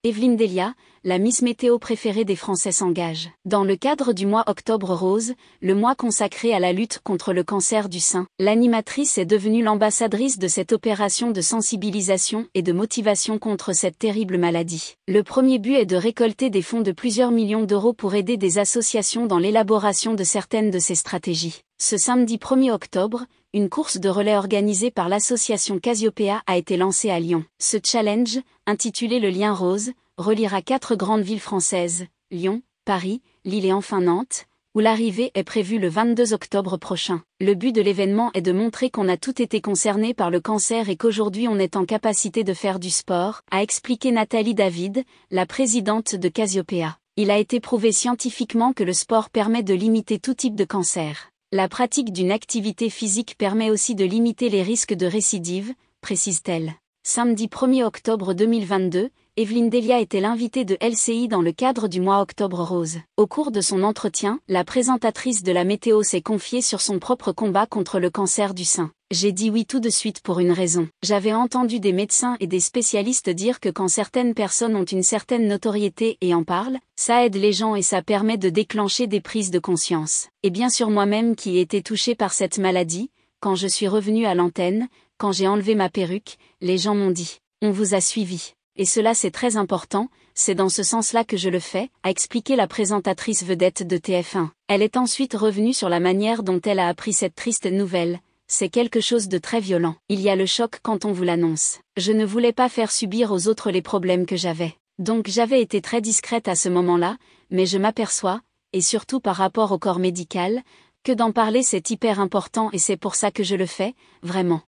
Evelyne Delia, la Miss Météo préférée des Français s'engage. Dans le cadre du mois Octobre Rose, le mois consacré à la lutte contre le cancer du sein, l'animatrice est devenue l'ambassadrice de cette opération de sensibilisation et de motivation contre cette terrible maladie. Le premier but est de récolter des fonds de plusieurs millions d'euros pour aider des associations dans l'élaboration de certaines de ces stratégies. Ce samedi 1er octobre, une course de relais organisée par l'association Casiopea a été lancée à Lyon. Ce challenge, intitulé Le Lien Rose, reliera 4 grandes villes françaises, Lyon, Paris, Lille et enfin Nantes, où l'arrivée est prévue le 22 octobre prochain. Le but de l'événement est de montrer qu'on a tous été concernés par le cancer et qu'aujourd'hui on est en capacité de faire du sport, a expliqué Nathalie David, la présidente de Casiopea. Il a été prouvé scientifiquement que le sport permet de limiter tout type de cancer. La pratique d'une activité physique permet aussi de limiter les risques de récidive, précise-t-elle. Samedi 1er octobre 2022, Evelyne Delia était l'invitée de LCI dans le cadre du mois Octobre Rose. Au cours de son entretien, la présentatrice de la météo s'est confiée sur son propre combat contre le cancer du sein. J'ai dit oui tout de suite pour une raison. J'avais entendu des médecins et des spécialistes dire que quand certaines personnes ont une certaine notoriété et en parlent, ça aide les gens et ça permet de déclencher des prises de conscience. Et bien sûr moi-même qui ai été touchée par cette maladie, quand je suis revenue à l'antenne, quand j'ai enlevé ma perruque, les gens m'ont dit « On vous a suivi ». Et cela c'est très important, c'est dans ce sens-là que je le fais, a expliqué la présentatrice vedette de TF1. Elle est ensuite revenue sur la manière dont elle a appris cette triste nouvelle. C'est quelque chose de très violent. Il y a le choc quand on vous l'annonce. Je ne voulais pas faire subir aux autres les problèmes que j'avais. Donc j'avais été très discrète à ce moment-là, mais je m'aperçois, et surtout par rapport au corps médical, que d'en parler c'est hyper important et c'est pour ça que je le fais, vraiment.